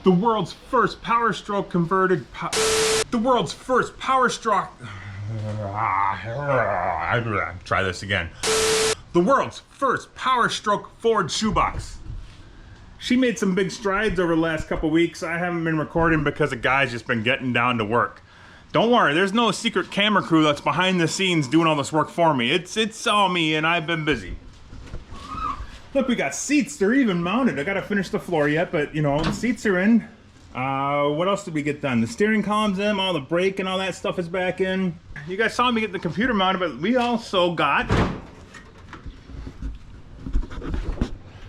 The world's first POWERSTROKE converted, the world's first POWERSTROKE, try this again. The world's first POWERSTROKE Ford shoebox. She made some big strides over the last couple weeks. I haven't been recording because the guy's just been getting down to work. Don't worry, there's no secret camera crew that's behind the scenes doing all this work for me. It's all me and I've been busy. Look, we got seats, they're even mounted. I gotta finish the floor yet, but you know, the seats are in. What else did we get done? The steering column's in, all the brake and all that stuff is back in. You guys saw me get the computer mounted, but we also got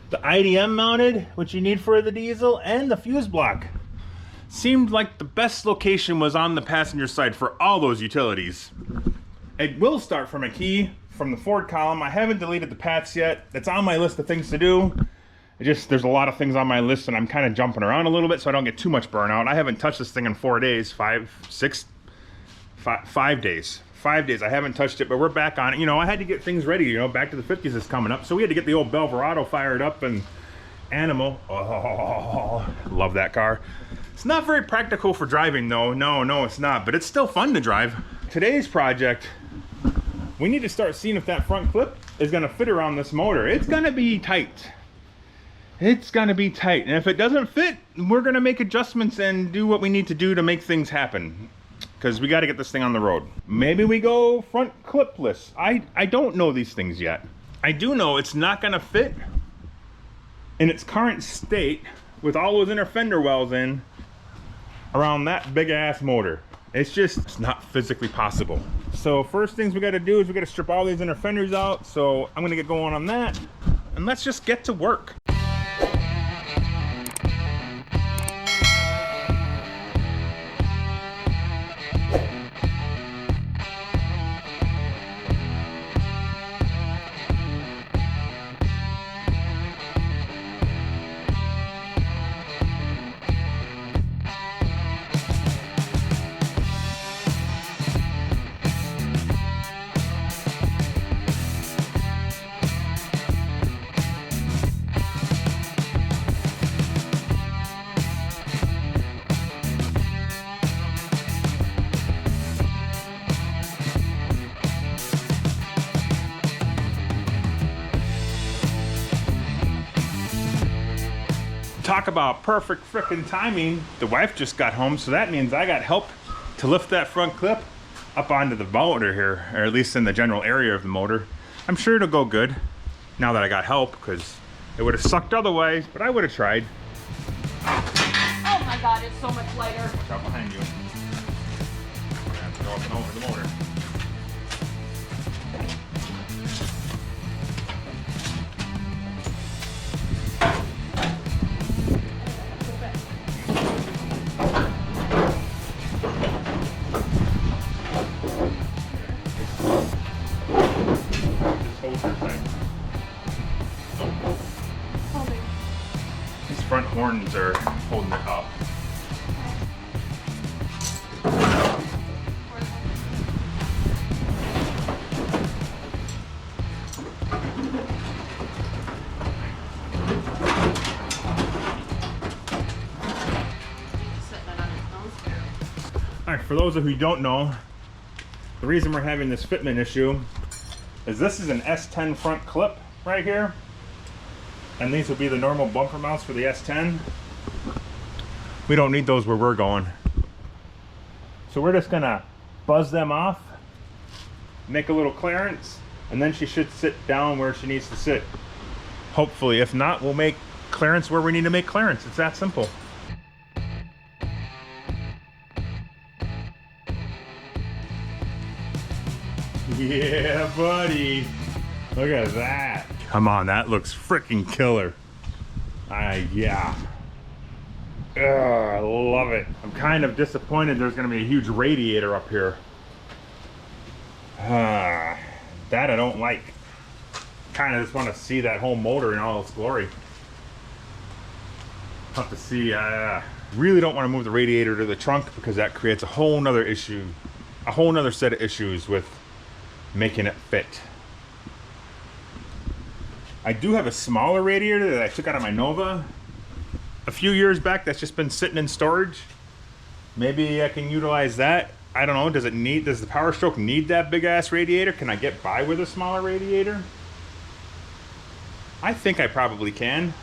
the IDM mounted, which you need for the diesel, and the fuse block. Seemed like the best location was on the passenger side for all those utilities. It will start from a key from the Ford column. I haven't deleted the paths yet. It's on my list of things to do. There's a lot of things on my list and I'm kind of jumping around a little bit so I don't get too much burnout. I haven't touched this thing in 4 days, 5 days. 5 days I haven't touched it, but we're back on it. You know, I had to get things ready, you know, back to the 50s is coming up. So we had to get the old Belverado fired up and Animal. Oh, love that car. It's not very practical for driving though. No, it's not, but it's still fun to drive. Today's project, we need to start seeing if that front clip is gonna fit around this motor. It's gonna be tight. It's gonna be tight. And if it doesn't fit, we're gonna make adjustments and do what we need to do to make things happen. Because we gotta get this thing on the road. Maybe we go front clipless. I don't know these things yet. I do know it's not gonna fit in its current state with all those inner fender wells in around that big ass motor. It's not physically possible. So first things we gotta do is we gotta strip all these inner fenders out. So I'm gonna get going on that and let's just get to work. Talk about perfect frickin' timing. The wife just got home, so that means I got help to lift that front clip up onto the motor here, or at least in the general area of the motor. I'm sure it'll go good now that I got help, because it would have sucked otherwise, but I would have tried. Oh my god, it's so much lighter. Watch out behind you. I'm gonna have to go up and over the motor. These front horns are holding it up. Alright, for those of you who don't know, the reason we're having this fitment issue is this is an S10 front clip right here, and these will be the normal bumper mounts for the S10. We don't need those where we're going, so we're just gonna buzz them off, make a little clearance, and then she should sit down where she needs to sit, hopefully. If not, we'll make clearance where we need to make clearance. It's that simple. Yeah, buddy. Look at that. Come on, that looks freaking killer. Yeah. Ugh, I love it. I'm kind of disappointed there's gonna be a huge radiator up here. That I don't like. Kind of just want to see that whole motor in all its glory. Have to see. Really don't want to move the radiator to the trunk because that creates a whole nother issue, a whole nother set of issues with making it fit. I do have a smaller radiator that I took out of my Nova a few years back that's just been sitting in storage. Maybe I can utilize that. I don't know, does the POWERSTROKE need that big ass radiator? Can I get by with a smaller radiator? I think I probably can.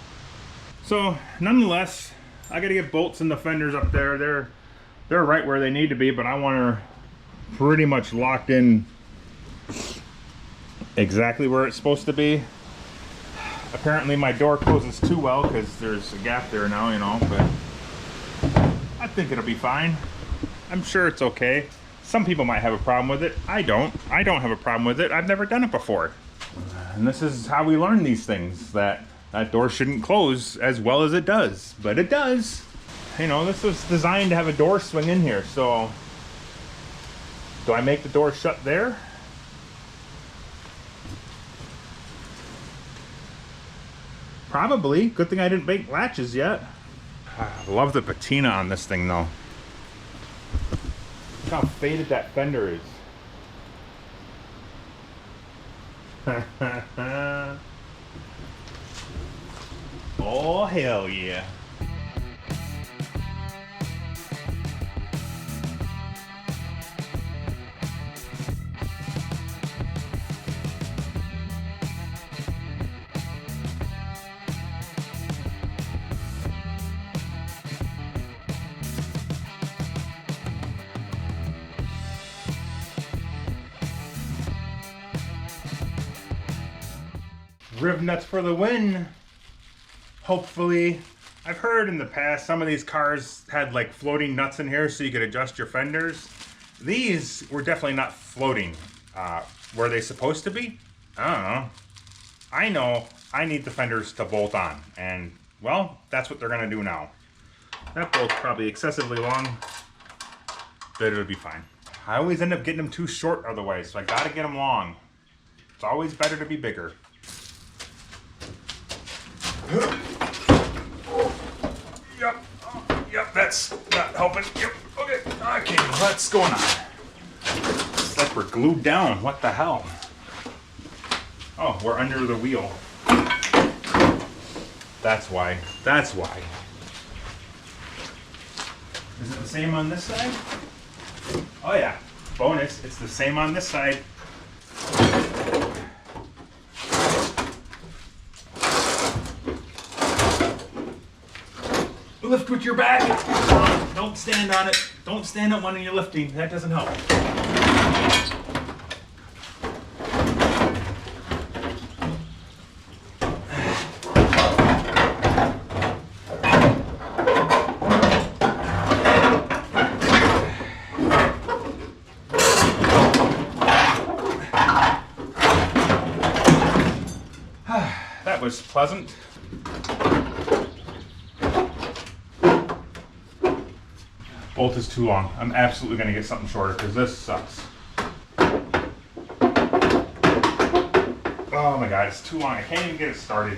So nonetheless, I gotta get bolts in the fenders up there. They're right where they need to be, but I want her pretty much locked in exactly where it's supposed to be. Apparently my door closes too well because there's a gap there now, you know, but I think it'll be fine. I'm sure it's okay. Some people might have a problem with it. I don't have a problem with it. I've never done it before. And this is how we learn these things, that door shouldn't close as well as it does, but it does. You know, this was designed to have a door swing in here, so do I make the door shut there? Probably. Good thing I didn't make latches yet. I love the patina on this thing though. Look how faded that fender is. Oh hell yeah. Riv nuts for the win. Hopefully. I've heard in the past some of these cars had like floating nuts in here so you could adjust your fenders. These were definitely not floating. Were they supposed to be? I don't know. I know I need the fenders to bolt on, and well, that's what they're gonna do now. That bolt's probably excessively long, but it'll be fine. I always end up getting them too short otherwise, so I gotta get them long. It's always better to be bigger. Yep, that's not helping. Yep, okay, what's going on? It's like we're glued down, what the hell? Oh, we're under the wheel. That's why. Is it the same on this side? Oh yeah, bonus, it's the same on this side. Lift with your back. Don't stand on it. Don't stand up when you're lifting. That doesn't help. That was pleasant. Bolt is too long. I'm absolutely going to get something shorter because this sucks. Oh my god, it's too long. I can't even get it started.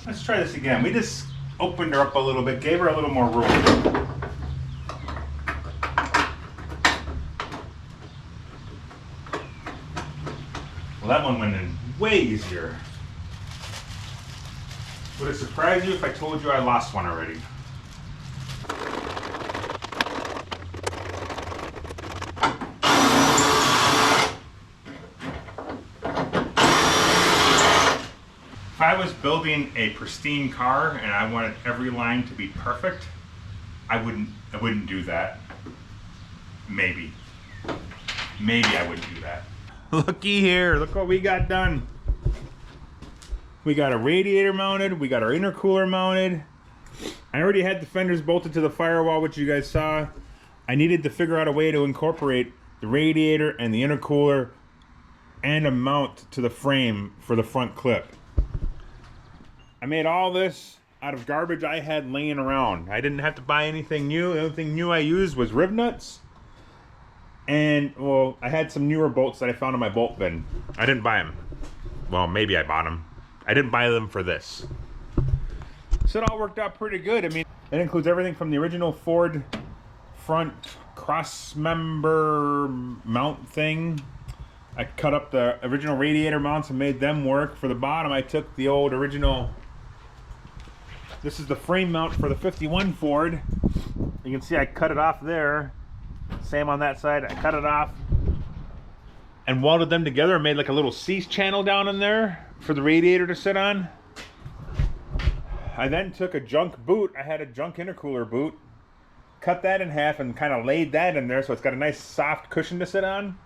Let's try this again. We just opened her up a little bit, gave her a little more room. Well, that one went in way easier. Would it surprise you if I told you I lost one already? If I was building a pristine car and I wanted every line to be perfect, I wouldn't do that. Maybe I wouldn't do that. Looky here, look what we got done. We got a radiator mounted, we got our intercooler mounted. I already had the fenders bolted to the firewall, which you guys saw. I needed to figure out a way to incorporate the radiator and the intercooler and a mount to the frame for the front clip. I made all this out of garbage I had laying around. I didn't have to buy anything new. The only thing new I used was riv nuts. And, well, I had some newer bolts that I found in my bolt bin. I didn't buy them. Well, maybe I bought them. I didn't buy them for this. So it all worked out pretty good. I mean, it includes everything from the original Ford front cross member mount thing. I cut up the original radiator mounts and made them work. For the bottom, I took the old original, this is the frame mount for the 51 Ford. You can see I cut it off there. Same on that side. I cut it off and welded them together and made like a little C-channel down in there for the radiator to sit on. I then took a junk boot. I had a junk intercooler boot. Cut that in half and kind of laid that in there so it's got a nice soft cushion to sit on.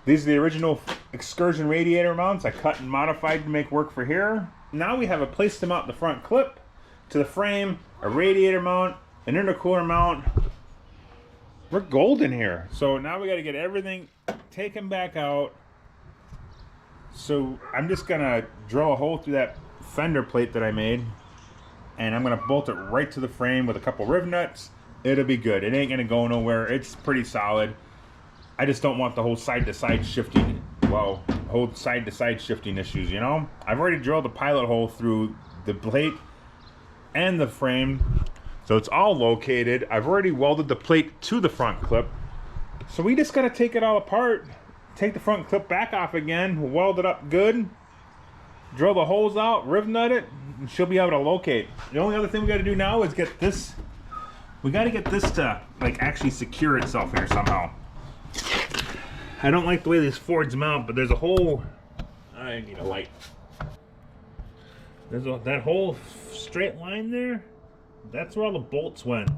These are the original Excursion radiator mounts I cut and modified to make work for here. Now we have a place to mount the front clip to the frame, a radiator mount, an intercooler mount. We're golden here. So now we got to get everything taken back out. So I'm just gonna drill a hole through that fender plate that I made, and I'm gonna bolt it right to the frame with a couple riv nuts. It'll be good. It ain't gonna go nowhere. It's pretty solid. I just don't want the whole side-to-side shifting, well, whole side-to-side shifting issues, you know? I've already drilled a pilot hole through the plate and the frame, so it's all located. I've already welded the plate to the front clip, so we just gotta take it all apart, take the front clip back off again, weld it up good, drill the holes out, riv nut it, and she'll be able to locate. The only other thing we gotta do now is get this, we gotta get this to like actually secure itself here somehow. I don't like the way these Fords mount, but there's a whole, I need a light. There's that whole straight line there, that's where all the bolts went.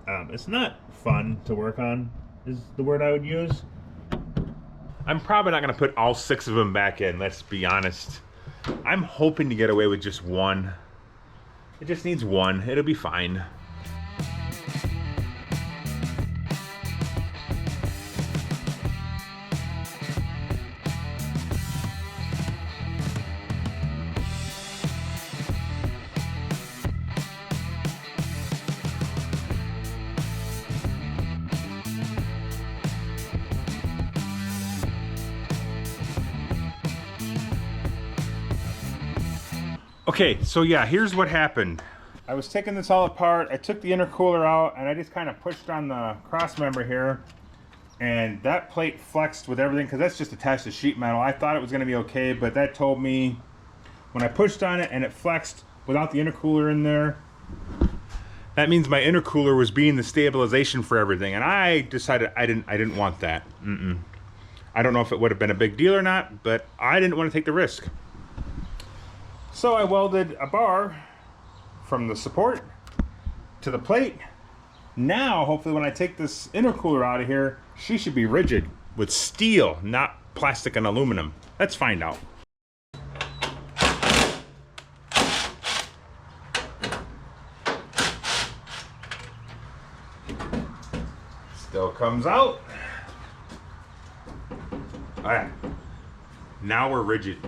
It's not fun to work on, is the word I would use. I'm probably not gonna put all 6 of them back in, let's be honest. I'm hoping to get away with just one. It just needs one, it'll be fine. Okay, so yeah, here's what happened. I was taking this all apart. I took the intercooler out and I just kind of pushed on the cross member here, and that plate flexed with everything because that's just attached to sheet metal. I thought it was going to be okay, but that told me when I pushed on it and it flexed without the intercooler in there, that means my intercooler was being the stabilization for everything, and I decided I didn't want that. I don't know if it would have been a big deal or not, but I didn't want to take the risk. So I welded a bar from the support to the plate. Now, hopefully when I take this intercooler out of here, she should be rigid with steel, not plastic and aluminum. Let's find out. Still comes out. All right, now we're rigid.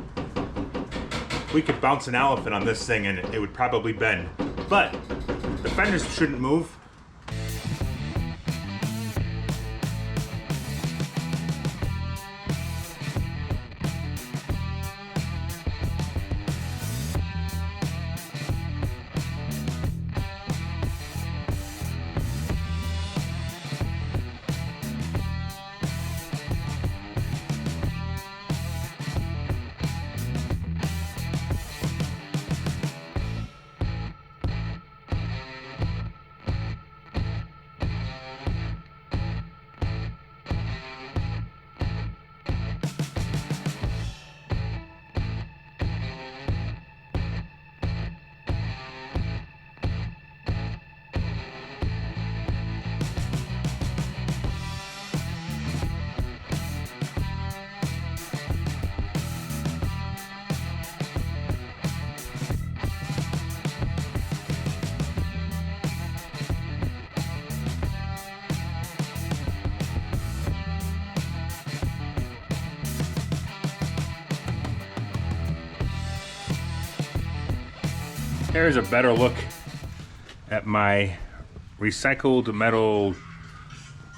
We could bounce an elephant on this thing and it would probably bend, but the fenders shouldn't move. Here's a better look at my recycled metal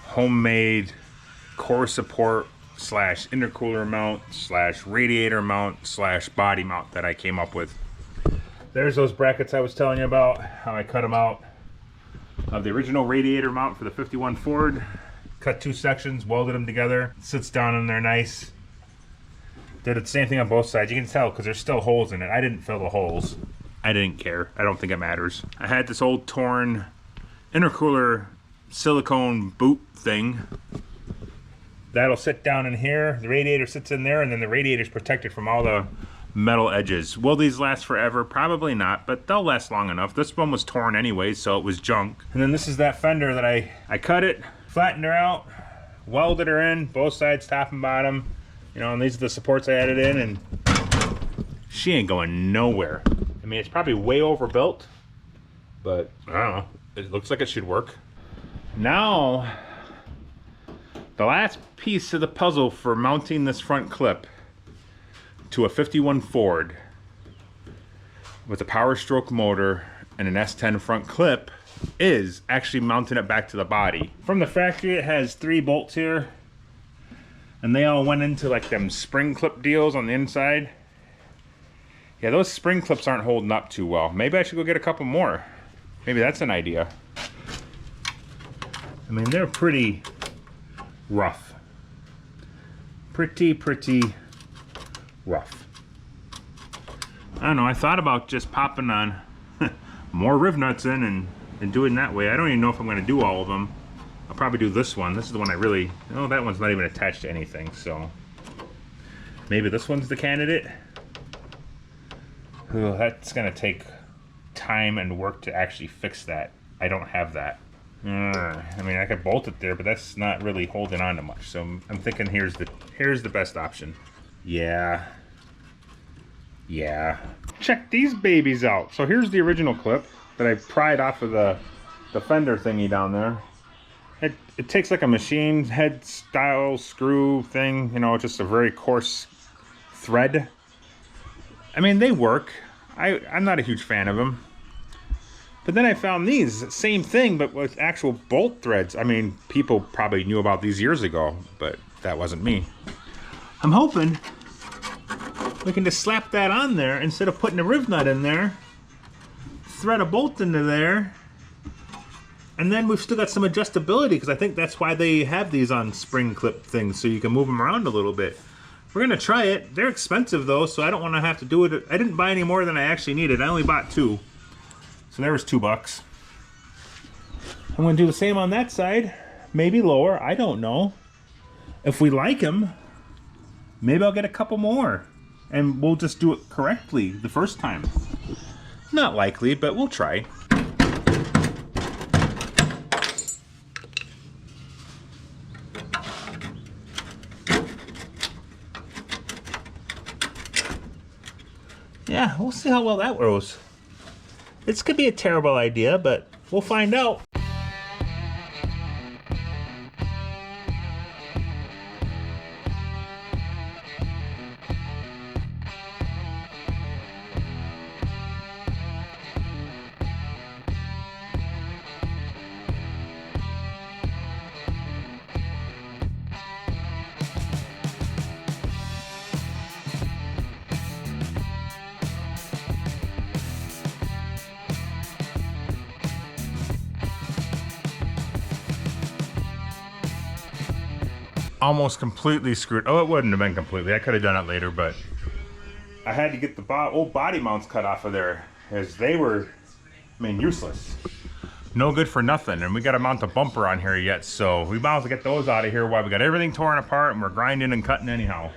homemade core support slash intercooler mount slash radiator mount slash body mount that I came up with. There's those brackets I was telling you about, how I cut them out of the original radiator mount for the 51 Ford. Cut 2 sections, welded them together. Sits down in there nice. Did the same thing on both sides. You can tell because there's still holes in it. I didn't fill the holes. I didn't care. I don't think it matters. I had this old torn intercooler silicone boot thing. That'll sit down in here. The radiator sits in there, and then the radiator's protected from all the metal edges. Will these last forever? Probably not, but they'll last long enough. This one was torn anyway, so it was junk. And then this is that fender that I cut it, flattened her out, welded her in, both sides, top and bottom. You know, and these are the supports I added in, and she ain't going nowhere. I mean, it's probably way overbuilt, but I don't know. It looks like it should work. Now, the last piece of the puzzle for mounting this front clip to a 51 Ford with a POWERSTROKE motor and an S10 front clip is actually mounting it back to the body. From the factory, it has 3 bolts here, and they all went into like them spring clip deals on the inside. Yeah, those spring clips aren't holding up too well. Maybe I should go get a couple more. Maybe that's an idea. I mean, they're pretty rough. Pretty rough. I don't know, I thought about just popping on more riv nuts in and doing that way. I don't even know if I'm gonna do all of them. I'll probably do this one. This is the one I really, oh, that one's not even attached to anything, so maybe this one's the candidate. Ooh, that's gonna take time and work to actually fix that. I don't have that. I mean, I could bolt it there, but that's not really holding on to much. So I'm thinking here's the best option. Yeah. Check these babies out. So here's the original clip that I pried off of the fender thingy down there. It takes like a machine head style screw thing, you know, just a very coarse thread. I mean, they work. I'm not a huge fan of them. But then I found these, same thing, but with actual bolt threads. I mean, people probably knew about these years ago, but that wasn't me. I'm hoping we can just slap that on there instead of putting a riv nut in there, thread a bolt into there, and then we've still got some adjustability, because I think that's why they have these on spring clip things, so you can move them around a little bit. We're gonna try it. They're expensive though, so I don't want to have to do it. I didn't buy any more than I actually needed. I only bought 2. So there was $2. I'm gonna do the same on that side. Maybe lower, I don't know. If we like them, maybe I'll get a couple more. And we'll just do it correctly the first time. Not likely, but we'll try. Yeah, we'll see how well that goes. This could be a terrible idea, but we'll find out. Almost completely screwed. Oh, it wouldn't have been completely. I could have done it later, but I had to get the old body mounts cut off of there, as they were, I mean, useless. No good for nothing. And we got to mount a bumper on here yet, so we might as well get those out of here while we got everything torn apart and we're grinding and cutting anyhow.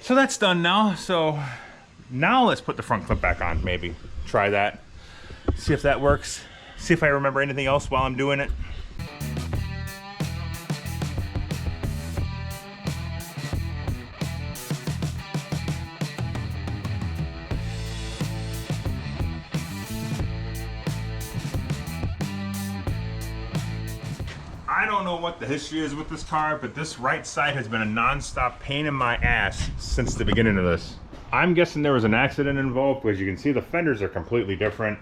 So that's done now. So now let's put the front clip back on, maybe. Try that. See if that works. See if I remember anything else while I'm doing it. I don't know what the history is with this car, but this right side has been a non-stop pain in my ass since the beginning of this. I'm guessing there was an accident involved, because you can see the fenders are completely different.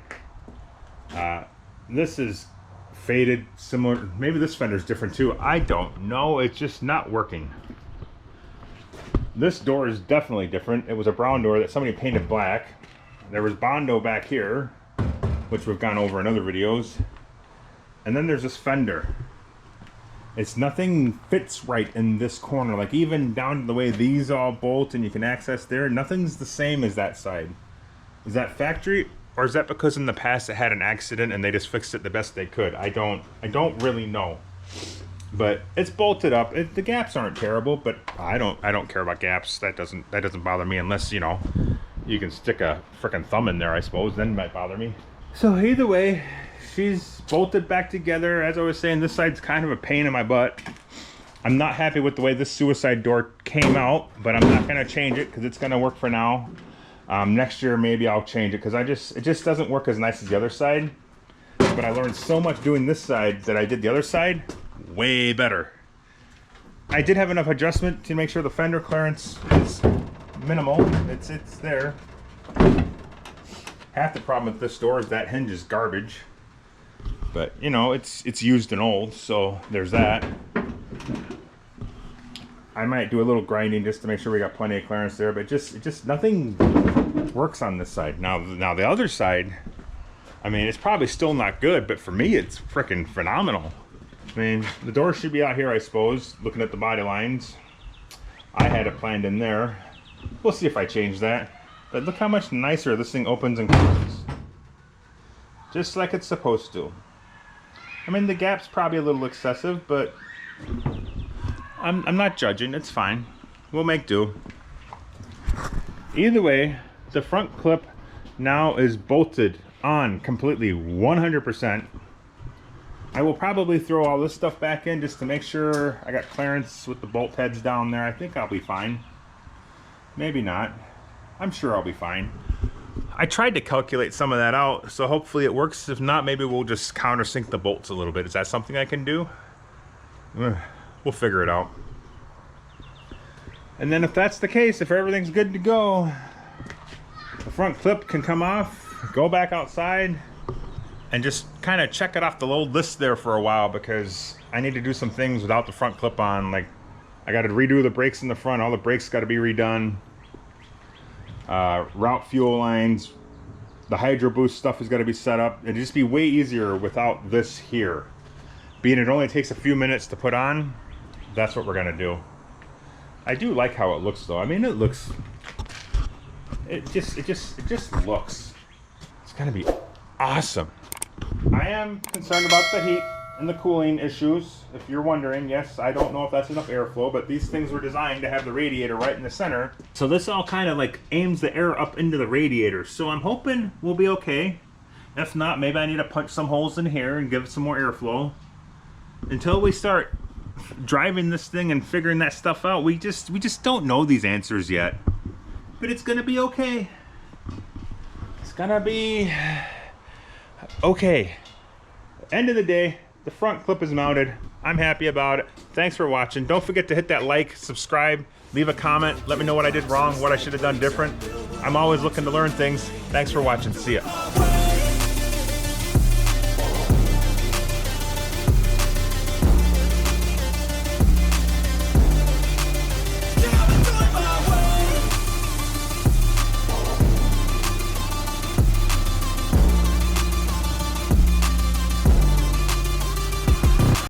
This is faded, similar. Maybe this fender's different too. I don't know. It's just not working. This door is definitely different. It was a brown door that somebody painted black. There was Bondo back here, which we've gone over in other videos. And then there's this fender. It's nothing fits right in this corner. Like even down to the way these all bolt and you can access there, nothing's the same as that side. Is that factory, or is that because in the past it had an accident and they just fixed it the best they could? I don't really know. But it's bolted up. The gaps aren't terrible, but I don't care about gaps. That doesn't bother me unless, you know, you can stick a frickin' thumb in there, I suppose. Then it might bother me. So either way, she's bolted back together. As I was saying, this side's kind of a pain in my butt. I'm not happy with the way this suicide door came out, but I'm not gonna change it because it's gonna work for now. Next year maybe I'll change it because it just doesn't work as nice as the other side. But I learned so much doing this side that I did the other side way better. I did have enough adjustment to make sure the fender clearance is minimal. It's there. Half the problem with this door is that hinge is garbage. But you know, it's used and old, so there's that. I might do a little grinding just to make sure we got plenty of clearance there, but just nothing works on this side. Now the other side, I mean, it's probably still not good, but for me it's freaking phenomenal. I mean, the door should be out here, I suppose, looking at the body lines. I had it planned in there. We'll see if I change that. But look how much nicer this thing opens and closes. Just like it's supposed to. I mean, the gap's probably a little excessive, but I'm not judging. It's fine. We'll make do. Either way, the front clip now is bolted on completely 100%. I will probably throw all this stuff back in just to make sure I got clearance with the bolt heads down there. I think I'll be fine. Maybe not. I'm sure I'll be fine. I tried to calculate some of that out, so hopefully it works. If not, maybe we'll just countersink the bolts a little bit. Is that something I can do? We'll figure it out. And then if that's the case, if everything's good to go, the front clip can come off, go back outside, and just kind of check it off the old list there for a while, because I need to do some things without the front clip on. Like, I got to redo the brakes in the front. All the brakes got to be redone. Route fuel lines, the hydro boost stuff has got to be set up. It'd just be way easier without this here. Being it only takes a few minutes to put on, that's what we're gonna do. I do like how it looks though. I mean, it just looks. It's gonna be awesome. I am concerned about the heat and the cooling issues. If you're wondering, yes, I don't know if that's enough airflow, but these things were designed to have the radiator right in the center. So this all kind of like aims the air up into the radiator. So I'm hoping we'll be okay. If not, maybe I need to punch some holes in here and give it some more airflow. Until we start driving this thing and figuring that stuff out, we just don't know these answers yet. But it's gonna be okay. It's gonna be okay. End of the day, the front clip is mounted. I'm happy about it. Thanks for watching. Don't forget to hit that like, subscribe, leave a comment. Let me know what I did wrong, what I should have done different. I'm always looking to learn things. Thanks for watching. See ya.